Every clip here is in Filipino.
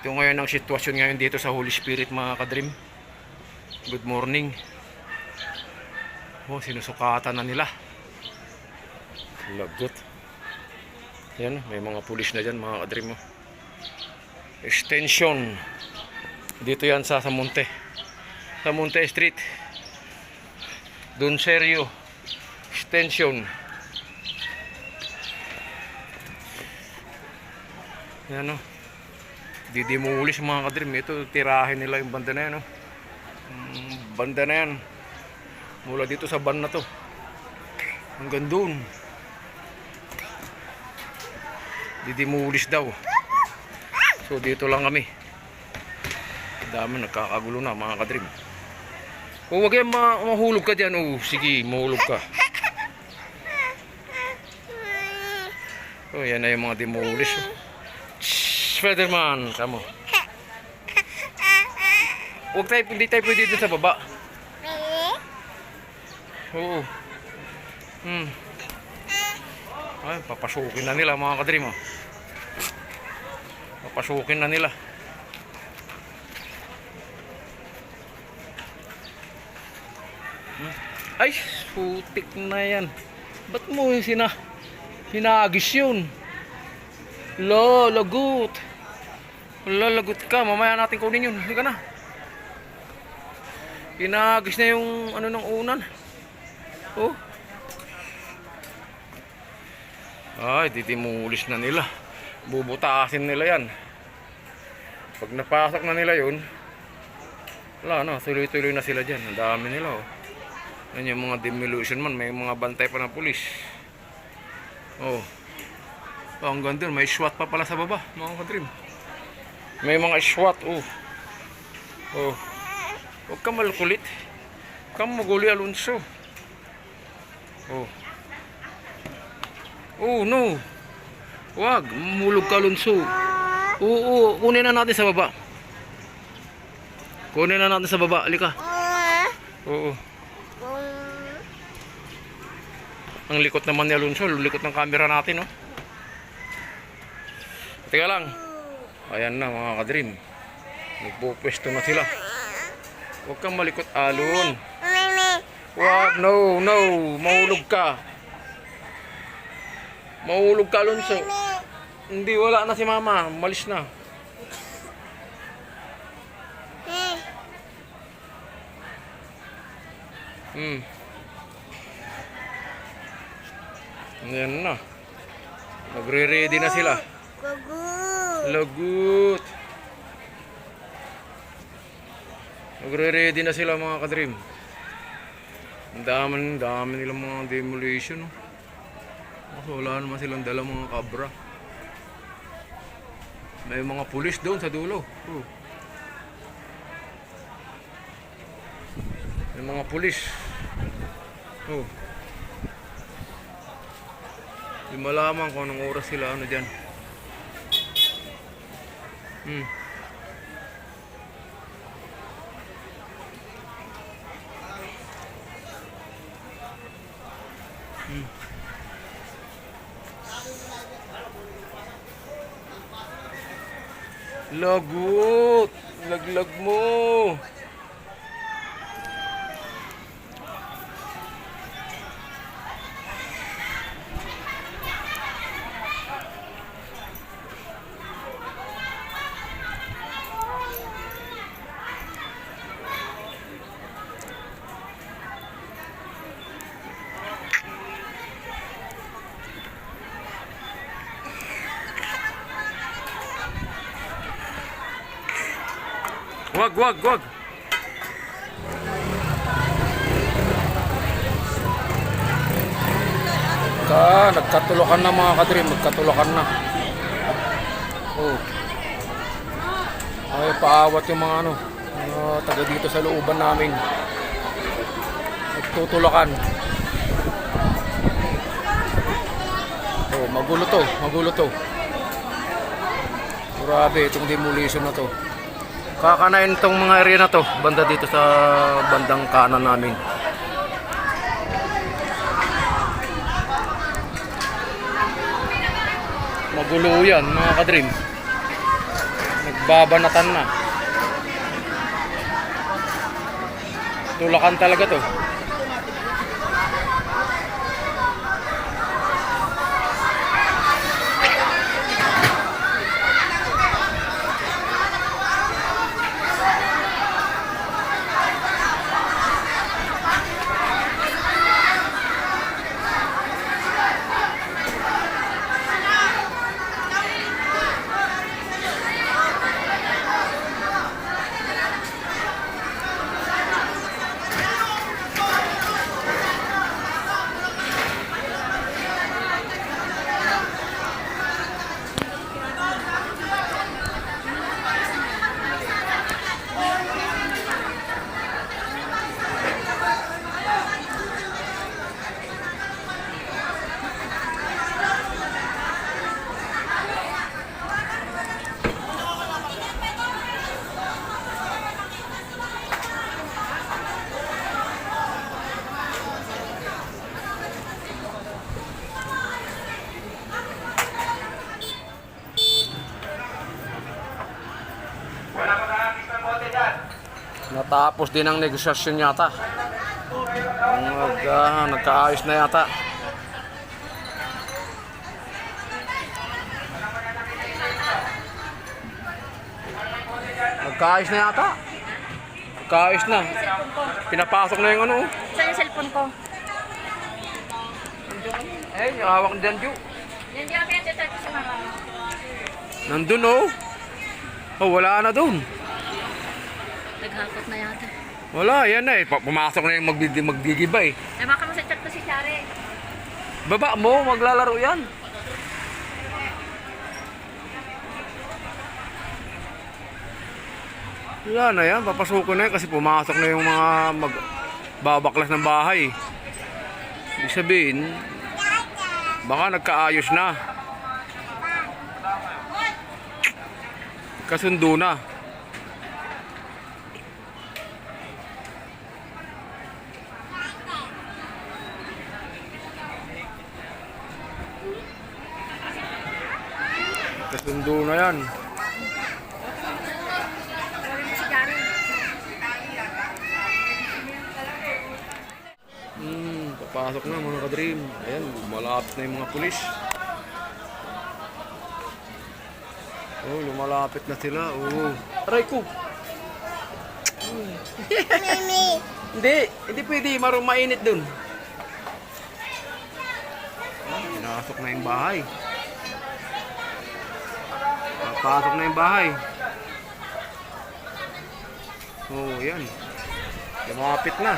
Ito ngayon ang sitwasyon ngayon dito sa Holy Spirit mga kadream. Good morning. Oh, sinusukatan na nila. Lagot. Yan, may mga pulis na dyan mga kadream. Oh. Extension. Dito yan sa Monte. Sa Monte Street. Don Serio. Extension. Yan o. Didimulis mga kadream. Ito, tirahin nila yung banda na yan. Banda na yan. Mula dito sa ban na to. Hanggang doon. Didimulis daw. So dito lang kami. Dami nagkakagulo na mga kadream. O wag yan mahulog ka dyan. O sige, mahulog ka. O yan na yung mga dimulis. Spiderman, kamo. Huwag tayo, hindi tayo pwede dito sa baba. Oo. Ay, papasukin na nila mga kadream. Papasukin na nila. Ay, putik na yan. Ba't mo yung hinagis yun? Lagot. Lagot ka. Mamaya natin kunin yun. Hindi ka na. Hinagis na yung ano ng unan. Oh. Ay, titimulis na nila. Bubutasin nila yan. Pag napasok na nila yun, wala na, tuloy-tuloy na sila dyan. Ang dami nila oh. Yan yung mga demolition man, may mga bantay pa ng pulis. Oh. Oh, hanggang doon, may SWAT pa pala sa baba, mga kadream. May mga SWAT, oh. Oh. Huwag ka malukulit. Huwag ka maguli, Alonso. Oh. Oh, no. Huwag, mulog ka, Alonso. Oo, kunin na natin sa baba. Kunin na natin sa baba, halika. Oo. Ang likot naman ni Alonso, likot ng camera natin, oh. Teka lang. Ayan na mga kadream. Nagpupwesto na sila. Huwag kang malikot, Alon. Huwag, no. Mahulog ka. Mahulog ka, Alonso. Hindi, wala na si mama. Malis na. Ayan na. Nagre-ready na sila. Lagot. Nagre-ready na sila mga kadream. Ang dami nilang mga demolition. Kasi wala naman silang dala mga kabra. May mga pulis doon sa dulo. May mga pulis. Hindi malaman kung anong oras sila ano dyan. Lagot! Laglag mo! Wag. Nagkatulokan na mga kadream, nagkatulokan na. Oh. Ay, paawat yung mga taga dito sa looban namin. Nagtutulokan. Oh, magulo to. Grabe itong demolition na to. Kakanain itong mga area na to, banda dito sa bandang kanan namin. Magulo yan mga kadream. Nagbabanatan na. Tulakan talaga to. Natapos din ang negosasyon yata. Nagkaayos na yata. Nagkaayos na yata. Nagkaayos na. Pinapasok na yung ano. Saan yung cellphone ko? Eh, yung hawak ni Danju. Hindi ako pinag-chat ko sa mga. Nandun oh. Oh, wala na dun. Naghakot na yata. Wala, yan na eh. Pumasok na yung magdigiba eh. Baka mo sa chat ko si Chare. Baba mo, maglalaro yan. Wala na yan, papasukin na yan kasi pumasok na yung mga magbabaklas ng bahay. Ibig sabihin, baka nagkaayos na. Kasundo na. Kasundo na yan. Papasok na mga ka-dream. Ayan, malapit na yung mga pulis. Oh, lumalapit na sila. Oh. Aray ko. Hindi pwede. Mainit dun. Pinasok na yung bahay. Papasok na yung bahay. Oh, yan. Lumapit na.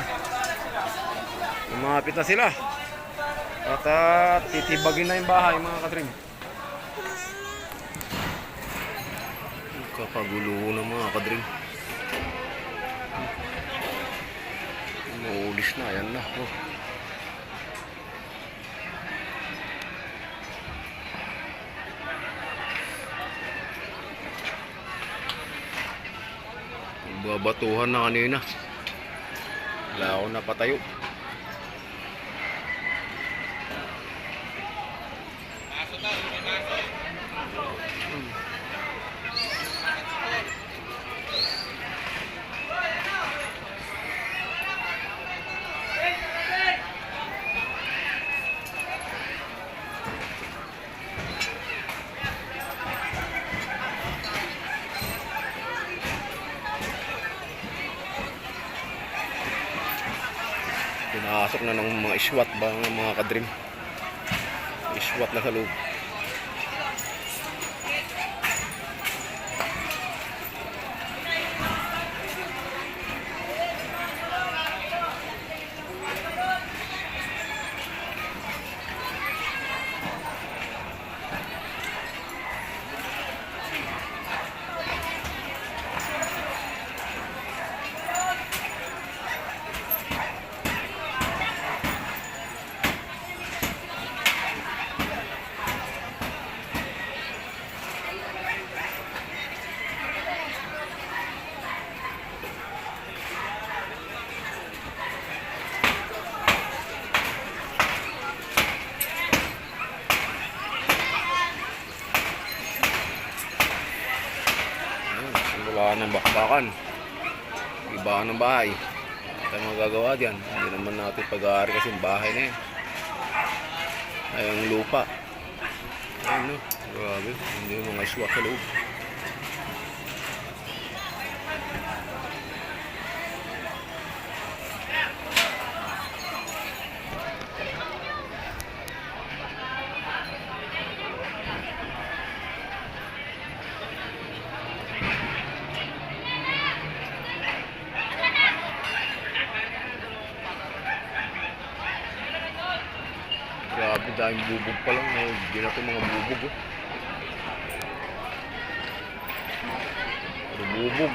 Lumapit na sila. At titibagin na yung bahay mga ka-dream. Kapagulo na mga ka-dream. Umuulis na. Ayan na. Oh. Babatuhan na kanina. Wala ako napatayo. Pinasok na ng mga SWAT ba mga ka-dream. SWAT na sa loob. ng bakbakan. Iba ng bahay. Ito ang magagawa dyan. Hindi naman natin pag-aari kasi yung bahay na yun. Ay, ang lupa. Ayun, no? Grabe. Hindi yung mga iswa sa loob. Grabe, daming bubog pa lang. Hindi natin mga bubog. Oh. Pero bubog.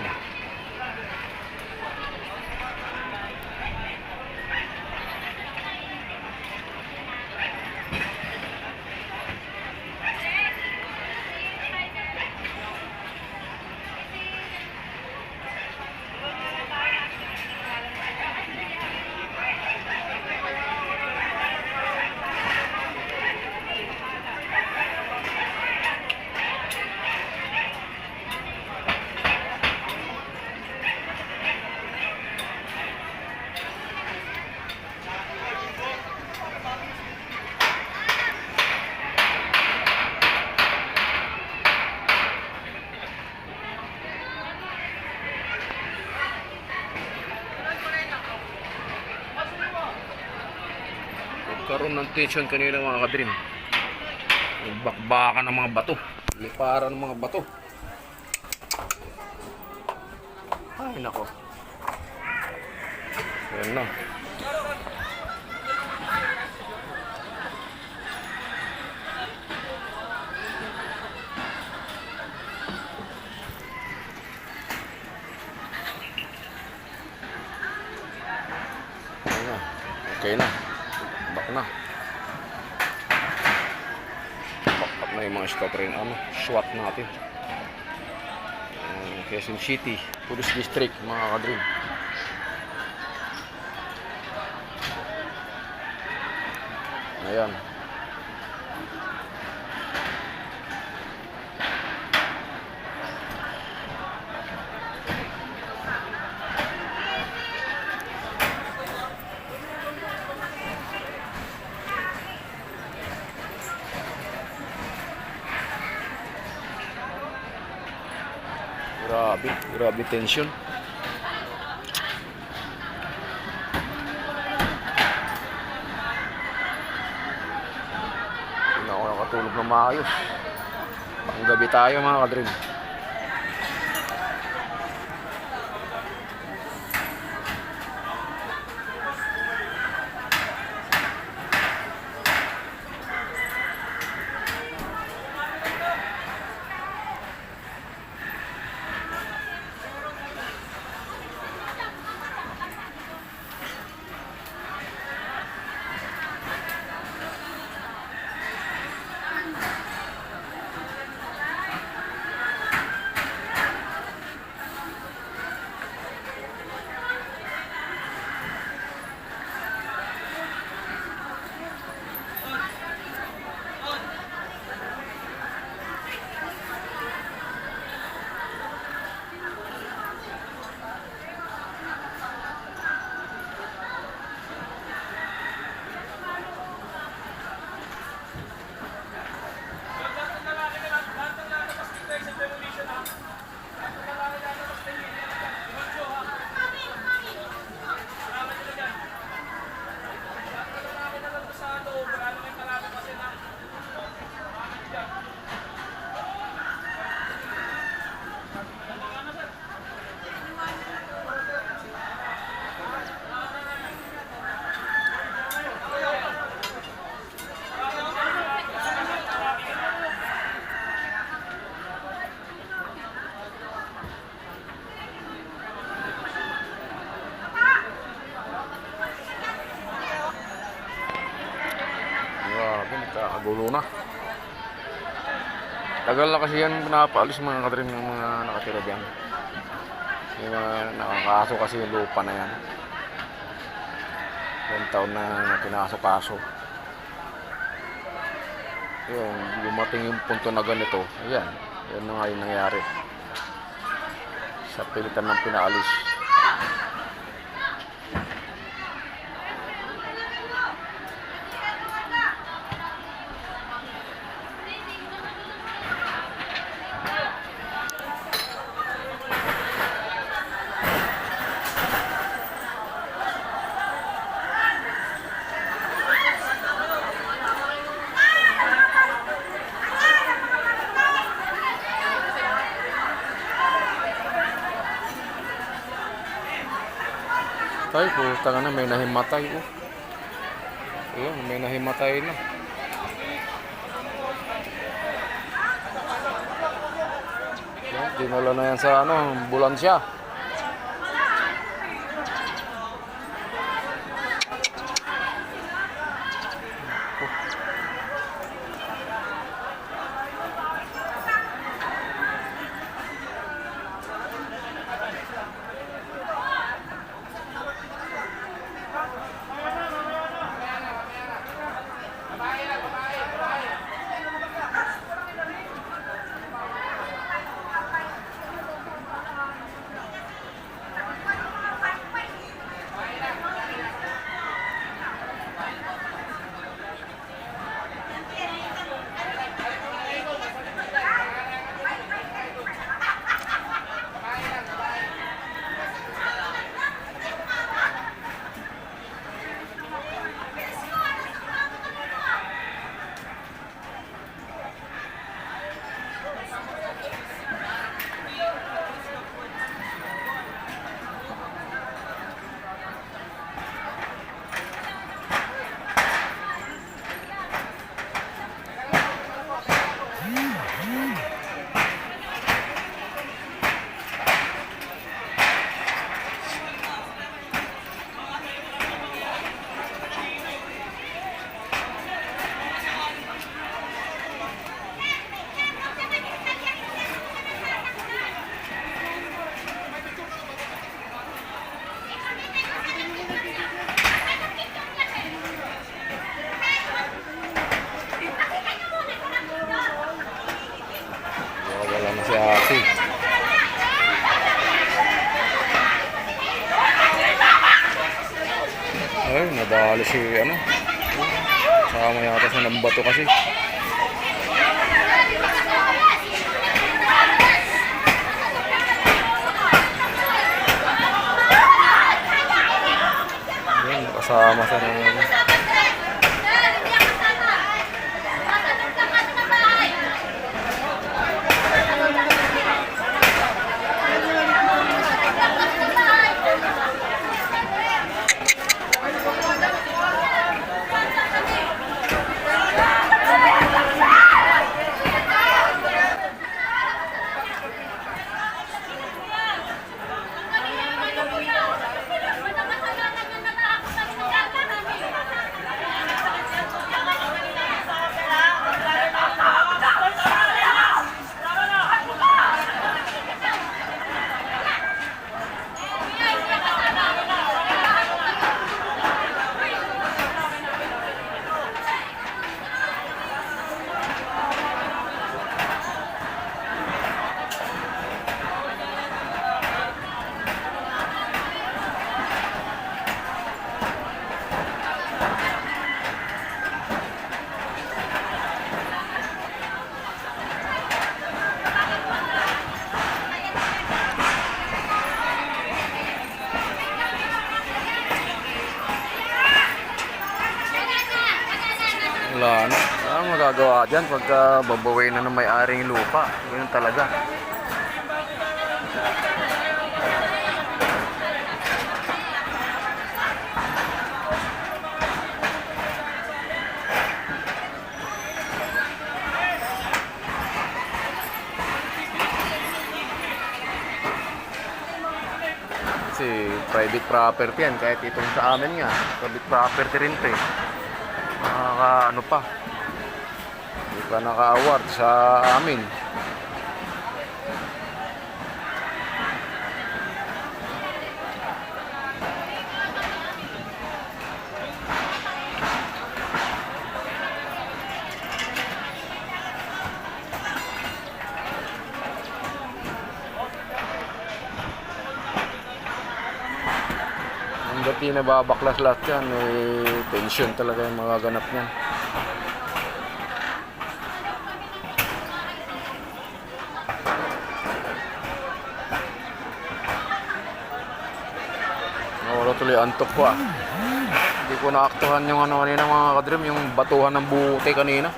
Nagkaroon ng tension kanina mga kadrim. Bakbakan ng mga bato. Liparan ng mga bato. Ay nako. Yan na. Yan na. Okay na. Bak na. Bakpak na yung mga stop rin. SWAT natin. Quezon City Police District mga kadrim. Ayan. Grabe tension. Hindi na ako nakatulog na maayos. Panggabi tayo mga kadrim. Nagkagulo na. Tagal na kasi yan pinapaalis mga kadrim yung mga nakatira dyan. Yung mga nakakaso kasi yung lupa na yan. 1 taon na pinasok-kaso. Yung lumating yung punto na ganito. Ayan. Yan na nga yung nangyari. Sa pilitan ng pinaalis. Tay, puta na, may nahimatay. Oh. Ayan, may nahimatay na. Ayan, dinala na yan sa ambulansya. Wala na si Ate. Ay, nadali si sama yata sa nambato kasi. Ayan, kasama sa wala na. Ang magagawa dyan pagka babaway na ng may-aring lupa. Ganyan talaga. Kasi private property yan. Kahit itong sa amin nga, private property rin ito eh. Ano pa, hindi pa naka-award sa amin. hindi nababaklas lahat yan. May tension talaga yung mga ganap niyan. Nawala tuloy antok ko ah. Hindi ko naaktuhan yung ano kanina mga kadrim, yung batuhan ng buti kanina.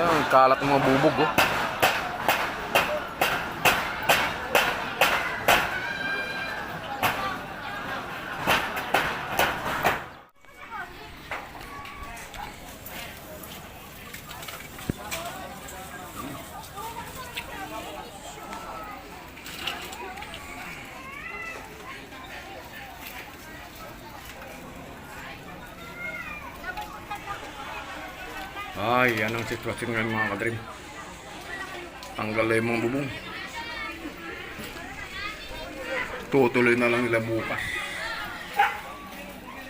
Ayun, kalat ng mga bubog oh. Ay, yan ang sitwasyon ngayon mga kadrim. Tanggal na yung mga bubong. Tutuloy na lang nila bukas.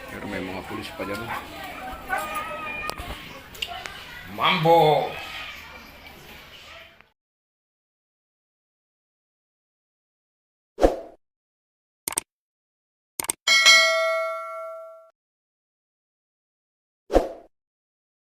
Pero may mga pulis pa dyan. Mambo!